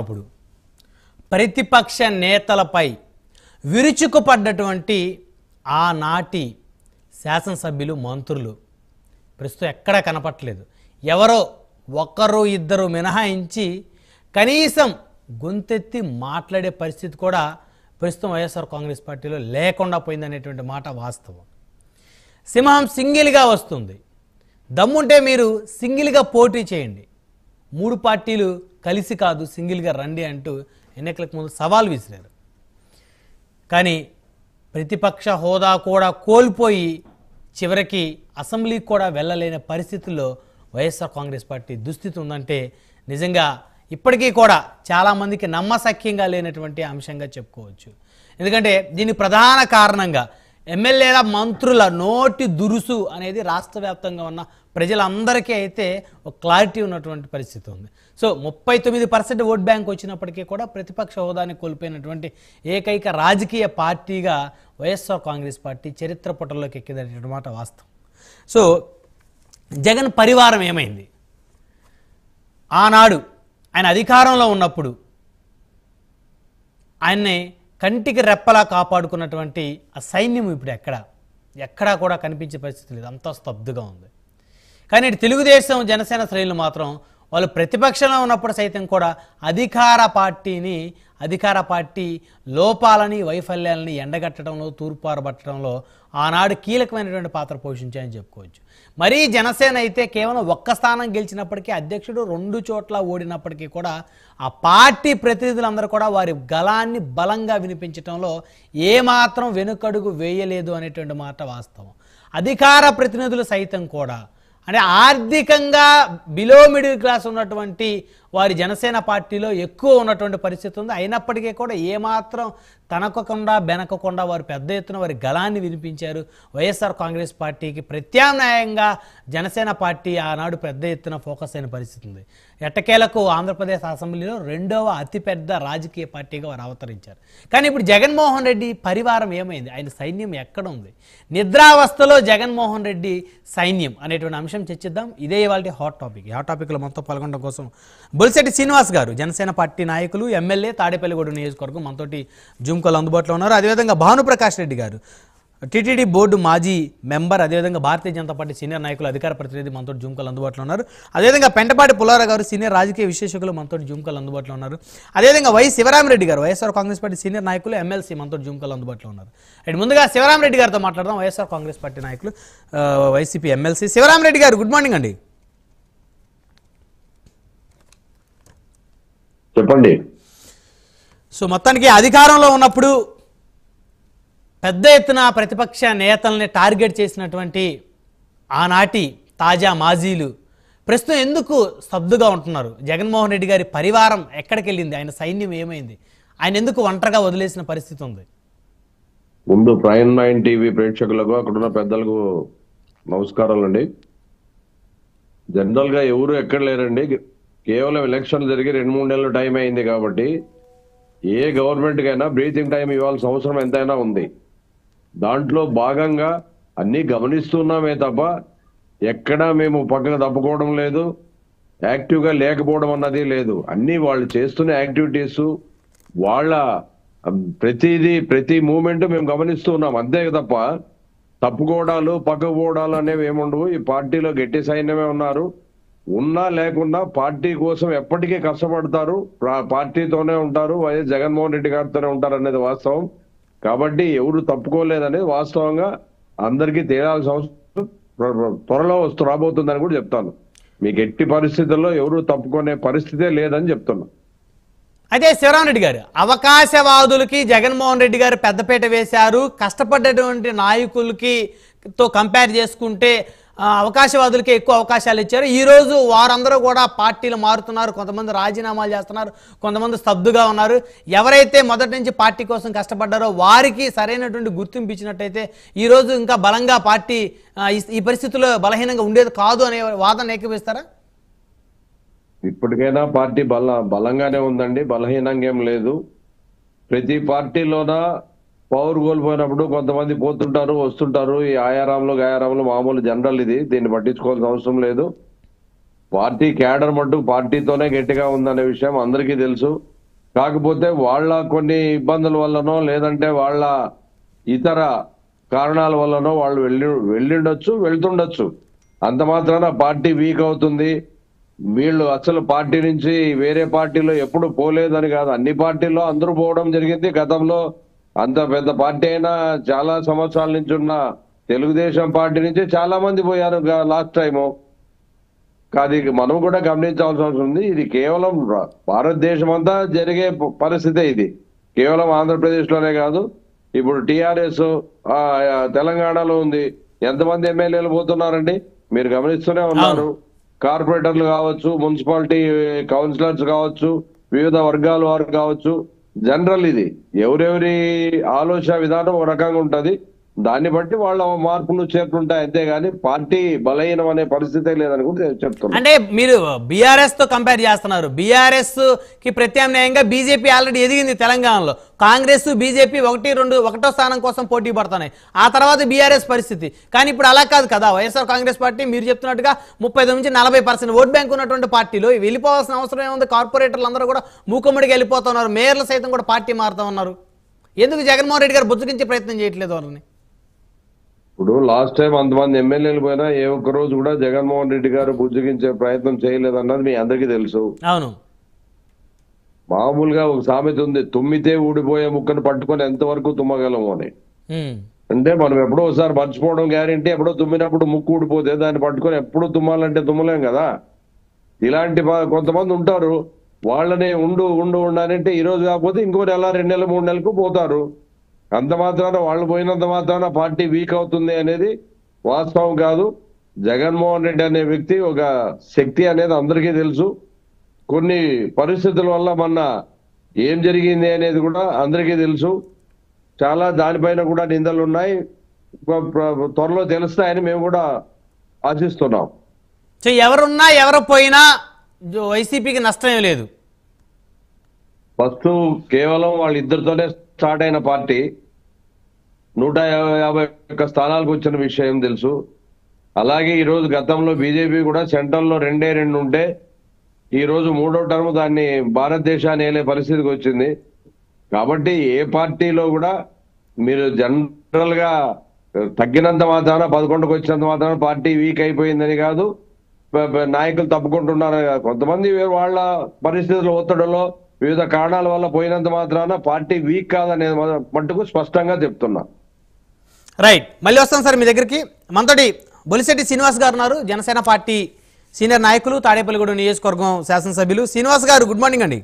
అప్పుడు ప్రతిపక్ష నేతలపై విరుచుకుపడ్డటువంటి ఆనాటి శాసనసభ్యులు మంత్రులు ప్రస్తుతం ఎక్కడా కనపట్లేదు. ఎవరో ఒక్కరు ఇద్దరు మినహాయించి కనీసం గొంతెత్తి మాట్లాడే పరిస్థితి కూడా ప్రస్తుతం వైఎస్ఆర్ కాంగ్రెస్ పార్టీలో లేకుండా పోయిందనేటువంటి మాట వాస్తవం. సింహం సింగిల్గా వస్తుంది, దమ్ముంటే మీరు సింగిల్గా పోటీ చేయండి, 3 పార్టీలు కలిసి కాదు సింగిల్గా రండి అంటూ ఎన్నికలకు ముందు సవాల్ విసిరారు. కానీ ప్రతిపక్ష హోదా కూడా కోల్పోయి చివరికి అసెంబ్లీకి కూడా వెళ్ళలేని పరిస్థితుల్లో వైఎస్ఆర్ కాంగ్రెస్ పార్టీ దుస్థితి ఉందంటే నిజంగా ఇప్పటికీ కూడా చాలామందికి నమ్మశక్యంగా లేనటువంటి అంశంగా చెప్పుకోవచ్చు. ఎందుకంటే దీనికి ప్రధాన కారణంగా ఎమ్మెల్యేల మంత్రుల నోటి దురుసు అనేది రాష్ట్ర వ్యాప్తంగా ఉన్న ప్రజలందరికీ అయితే ఒక క్లారిటీ ఉన్నటువంటి పరిస్థితి ఉంది. సో 39% ఓట్ బ్యాంక్ వచ్చినప్పటికీ కూడా ప్రతిపక్ష హోదాని కోల్పోయినటువంటి ఏకైక రాజకీయ పార్టీగా వైఎస్ఆర్ కాంగ్రెస్ పార్టీ చరిత్ర పుటల్లోకి ఎక్కిందనేటువంటి మాట వాస్తవం. సో జగన్ పరివారం ఏమైంది? ఆనాడు ఆయన అధికారంలో ఉన్నప్పుడు ఆయన్ని కంటికి రెప్పలా కాపాడుకున్నటువంటి ఆ సైన్యం ఇప్పుడు ఎక్కడా కూడా కనిపించే పరిస్థితి లేదు, అంతా స్తబ్దుగా ఉంది. కానీ ఇటు తెలుగుదేశం జనసేన శ్రేణులు మాత్రం వాళ్ళు ప్రతిపక్షంలో ఉన్నప్పుడు సైతం కూడా అధికార పార్టీ లోపాలని వైఫల్యాలని ఎండగట్టడంలో తూర్పారబట్టడంలో ఆనాడు కీలకమైనటువంటి పాత్ర పోషించాయని చెప్పుకోవచ్చు. మరీ జనసేన అయితే కేవలం ఒక్క స్థానం గెలిచినప్పటికీ అధ్యక్షుడు 2 చోట్ల ఓడినప్పటికీ కూడా ఆ పార్టీ ప్రతినిధులందరూ కూడా వారి గళాన్ని బలంగా వినిపించడంలో ఏమాత్రం వెనుకడుగు వేయలేదు అనేటువంటి మాట వాస్తవం. అధికార ప్రతినిధులు సైతం కూడా అంటే ఆర్థికంగా బిలో మిడిల్ క్లాస్ ఉన్నటువంటి వారి జనసేన పార్టీలో ఎక్కువ ఉన్నటువంటి పరిస్థితి ఉంది. అయినప్పటికీ కూడా ఏమాత్రం తనకకుండా బెనకకుండా వారు పెద్ద ఎత్తున వారి గళాన్ని వినిపించారు. వైఎస్ఆర్ కాంగ్రెస్ పార్టీకి ప్రత్యామ్నాయంగా జనసేన పార్టీ ఆనాడు పెద్ద ఎత్తున ఫోకస్ అయిన పరిస్థితి ఉంది. ఎట్టకేలకు ఆంధ్రప్రదేశ్ అసెంబ్లీలో 2వ అతిపెద్ద రాజకీయ పార్టీగా వారు అవతరించారు. కానీ ఇప్పుడు జగన్మోహన్ రెడ్డి పరివారం ఏమైంది? ఆయన సైన్యం ఎక్కడ ఉంది? నిద్రావస్థలో జగన్మోహన్ రెడ్డి సైన్యం అనేటువంటి అంశం చర్చిద్దాం. ఇదే ఇవాళ హాట్ టాపిక్. ఈ హాట్ టాపిక్లో మొత్తం పాల్గొనడం కోసం బొలిశెట్టి శ్రీనివాస్ గారు జనసేన పార్టీ నాయకులు, ఎమ్మెల్యే, తాడేపల్లిగూడెం నియోజకవర్గం మనతోటి జూమ్ కాల్ అందుబాటులో ఉన్నారు. అదేవిధంగా భానుప్రకాష్ రెడ్డి గారు టీటీడీ బోర్డు మాజీ మెంబర్, అదేవిధంగా భారతీయ జనతా పార్టీ సీనియర్ నాయకులు, అధికార ప్రతినిధి మనతో జూమ్ కాల్ అందుబాటులో ఉన్నారు. అదేవిధంగా పెంటపాటి పుల్లారావు గారు సీనియర్ రాజకీయ విశ్లేషకులు మనతో జూమ్ కాల్ అందుబాటులో ఉన్నారు. అదేవిధంగా వై శివరామరెడ్డి గారు వైఎస్ఆర్ కాంగ్రెస్ పార్టీ సీనియర్ నాయకులు, ఎమ్మెల్సీ మనతో జూమ్ కాల్ అందుబాటులో ఉన్నారు. అండ్ ముందుగా శివరామరెడ్డి గారితో మాట్లాడదాం, వైఎస్ఆర్ కాంగ్రెస్ పార్టీ నాయకులు, వైసీపీ ఎమ్మెల్సీ. శివరామరెడ్డి గారు గుడ్ మార్నింగ్ అండి. చెప్పండి. సో మొత్తానికి అధికారంలో ఉన్నప్పుడు పెద్ద ఎత్తున ప్రతిపక్ష నేతల్ని టార్గెట్ చేసినటువంటి ఆనాటి తాజా మాజీలు ప్రస్తుతం ఎందుకు స్తబ్దుగా ఉంటున్నారు? జగన్మోహన్ రెడ్డి గారి పరివారం ఎక్కడికి వెళ్ళింది? ఆయన సైన్యం ఏమైంది? ఆయన ఎందుకు ఒంటరిగా వదిలేసిన పరిస్థితి ఉంది? ముందు ప్రైమ్ 9 టీవీ ప్రేక్షకులకు, అక్కడున్న పెద్దలకు నమస్కారాలండి. జనరల్ గా ఎవరు ఎక్కడ లేరండి. కేవలం ఎలక్షన్ జరిగి 2-3 నెలలు టైం అయింది కాబట్టి ఏ గవర్నమెంట్ కైనా బ్రీతింగ్ టైం ఇవ్వాల్సిన అవసరం ఎంతైనా ఉంది. దాంట్లో భాగంగా అన్ని గమనిస్తున్నామే తప్ప ఎక్కడా మేము పక్కన తప్పుకోవడం లేదు, యాక్టివ్గా లేకపోవడం అన్నది లేదు. అన్ని వాళ్ళు చేస్తున్న యాక్టివిటీస్, వాళ్ళ ప్రతి మూమెంట్ మేము గమనిస్తున్నాం, అంతే తప్ప తప్పుకోవడాలు పక్కకు పోవడాలు అనేవి ఏముండవు. ఈ పార్టీలో గట్టి సైన్యమే ఉన్నారు. ఉన్నా లేకున్నా పార్టీ కోసం ఎప్పటికీ కష్టపడతారు, పార్టీతోనే ఉంటారు, వైఎస్ జగన్మోహన్ రెడ్డి గారితోనే ఉంటారు అనేది వాస్తవం. కాబట్టి ఎవరు తప్పుకోలేదనేది వాస్తవంగా అందరికీ తేలాల్సిన అవసరం త్వరలో రాబోతుందని కూడా చెప్తాను. మీకు ఎట్టి పరిస్థితుల్లో ఎవరు తప్పుకునే పరిస్థితే లేదని చెప్తున్నా. అయితే శివరామరెడ్డి గారు, అవకాశవాదులకి జగన్మోహన్ రెడ్డి గారు పెద్దపీట వేశారు. కష్టపడ్డటువంటి నాయకులకి తో కంపేర్ చేసుకుంటే అవకాశవాదులకి ఎక్కువ అవకాశాలు ఇచ్చారు. ఈరోజు వారందరూ కూడా పార్టీలు మారుతున్నారు, కొంతమంది రాజీనామాలు చేస్తున్నారు, కొంతమంది స్తబ్దుగా ఉన్నారు. ఎవరైతే మొదటి నుంచి పార్టీ కోసం కష్టపడ్డారో వారికి సరైనటువంటి గుర్తింపు ఇచ్చినట్టయితే ఈరోజు ఇంకా బలంగా పార్టీ ఈ పరిస్థితుల్లో బలహీనంగా ఉండేది కాదు అనే వాదన ఏకీపిస్తారా? ఇప్పటికైనా పార్టీ బలంగానే ఉందండి, బలహీనంగా ఏం లేదు. ప్రతి పార్టీలోన పవర్ కోల్పోయినప్పుడు కొంతమంది పోతుంటారు, వస్తుంటారు. ఈ ఆయారాములు గాయారాములు మామూలు జనరల్, ఇది దీన్ని పట్టించుకోవాల్సిన అవసరం లేదు. పార్టీ క్యాడర్ మట్టు పార్టీతోనే గట్టిగా ఉందనే విషయం అందరికీ తెలుసు. కాకపోతే వాళ్ళ కొన్ని ఇబ్బందుల వల్లనో లేదంటే వాళ్ళ ఇతర కారణాల వల్లనో వాళ్ళు వెళ్ళిండొచ్చు, వెళ్తుండొచ్చు. అంత మాత్రాన పార్టీ వీక్ అవుతుంది, వీళ్ళు అసలు పార్టీ నుంచి వేరే పార్టీలో ఎప్పుడు పోలేదని కాదు, అన్ని పార్టీల్లో అందరూ పోవడం జరిగింది. గతంలో అంత పెద్ద పార్టీ అయినా చాలా సంవత్సరాల నుంచి ఉన్న తెలుగుదేశం పార్టీ నుంచి చాలా మంది పోయారు లాస్ట్ టైము. అది మనం కూడా గమనించాల్సిన అవసరం ఉంది. ఇది కేవలం భారతదేశం అంతా జరిగే పరిస్థితే ఇది, కేవలం ఆంధ్రప్రదేశ్ లోనే కాదు. ఇప్పుడు టిఆర్ఎస్ తెలంగాణలో ఉంది, ఎంతమంది ఎమ్మెల్యేలు పోతున్నారండి మీరు గమనిస్తూనే ఉన్నారు. కార్పొరేటర్లు కావచ్చు, మున్సిపాలిటీ కౌన్సిలర్స్ కావచ్చు, వివిధ వర్గాల వారు కావచ్చు. జనరల్ ఇది ఎవరెవరి ఆలోచన విధానం ఒక రకంగా ఉంటది, దాన్ని బట్టి వాళ్ళ మార్పులు చేర్పుంటాయి. అంతేగాని పార్టీ బలహీనం అనే పరిస్థితే లేదని కూడా చెప్తున్నారు. అంటే మీరు బీఆర్ఎస్ తో కంపేర్ చేస్తున్నారు. బీఆర్ఎస్ కి ప్రత్యామ్నాయంగా బీజేపీ ఆల్రెడీ ఎదిగింది తెలంగాణలో. కాంగ్రెస్ బీజేపీ ఒకటో స్థానం కోసం పోటీ పడుతున్నాయి. ఆ తర్వాత బీఆర్ఎస్ పరిస్థితి. కానీ ఇప్పుడు అలా కాదు కదా. వైఎస్ఆర్ కాంగ్రెస్ పార్టీ మీరు చెప్తున్నట్టుగా 35 నుంచి 40% ఓట్ బ్యాంక్ ఉన్నటువంటి పార్టీలో వెళ్ళిపోవాల్సిన అవసరం ఏముంది? కార్పొరేటర్లు అందరూ కూడా మూకమ్మడికి వెళ్ళిపోతున్నారు, మేయర్లు సైతం కూడా పార్టీ మారుతా ఉన్నారు. ఎందుకు జగన్మోహన్ రెడ్డి గారు బుజ్జగించే ప్రయత్నం చేయట్లేదు వాళ్ళని? ఇప్పుడు లాస్ట్ టైం అంతమంది ఎమ్మెల్యేలు పోయినా ఏ ఒక్క రోజు కూడా జగన్మోహన్ రెడ్డి గారు బుజ్జగించే ప్రయత్నం చేయలేదన్నది మీ అందరికీ తెలుసు. అవును, మామూలుగా ఒక సామెత ఉంది, తుమ్మితే ఊడిపోయే ముక్కను పట్టుకొని ఎంతవరకు తుమ్మగలము అని. అంటే మనం ఎప్పుడో ఒకసారి మర్చిపోవడం గ్యారెంటీ, ఎప్పుడో తుమ్మినప్పుడు ముక్కు ఊడిపోతే దాన్ని పట్టుకొని ఎప్పుడూ తుమ్మాలంటే తుమ్మలేం కదా. ఇలాంటి కొంతమంది ఉంటారు, వాళ్ళని ఉండు ఉండాలంటే ఈ రోజు కాకపోతే ఇంకో నెల 2 నెలలు 3 నెలలకు పోతారు. అంత మాత్రాన వాళ్ళు పోయినంత మాత్రాన పార్టీ వీక్ అవుతుంది అనేది వాస్తవం కాదు. జగన్మోహన్ రెడ్డి అనే వ్యక్తి ఒక శక్తి అనేది అందరికీ తెలుసు. కొన్ని పరిస్థితుల వల్ల మొన్న ఏం జరిగింది అనేది కూడా అందరికీ తెలుసు. చాలా దానిపైన కూడా నిందలు ఉన్నాయి, త్వరలో తెలుస్తాయని మేము కూడా ఆశిస్తున్నాం. సో ఎవరున్నా ఎవరు పోయినా వైసీపీకి నష్టం లేదు. ఫస్ట్ కేవలం వాళ్ళిద్దరితోనే స్టార్ట్ అయిన పార్టీ 151 స్థానాలకు వచ్చిన విషయం తెలుసు. అలాగే ఈరోజు గతంలో బీజేపీ కూడా సెంట్రల్లో 2 ఉంటే ఈ రోజు 3వ టర్మ్ దాన్ని భారతదేశాన్ని ఏలే పరిస్థితికి వచ్చింది. కాబట్టి ఏ పార్టీలో కూడా మీరు జనరల్ గా తగ్గినంత మాత్రాన 11కు వచ్చినంత మాత్రాన పార్టీ వీక్ అయిపోయిందని కాదు, నాయకులు తప్పుకుంటున్నారు. కొంతమంది వాళ్ళ పరిస్థితుల ఒత్తిడిలో వివిధ కారణాల వల్ల పోయినంత మాత్రాన పార్టీ వీక్ కాదనేది మట్టుకు స్పష్టంగా చెప్తున్నా. రైట్, మళ్ళీ వస్తాం సార్ మీ దగ్గరికి. మనతోటి బొలిశెట్టి శ్రీనివాస్ గారు ఉన్నారు, జనసేన పార్టీ సీనియర్ నాయకులు, తాడేపల్లిగూడెం నియోజకవర్గం శాసనసభ్యులు. శ్రీనివాస్ గారు, గుడ్ మార్నింగ్ అండి.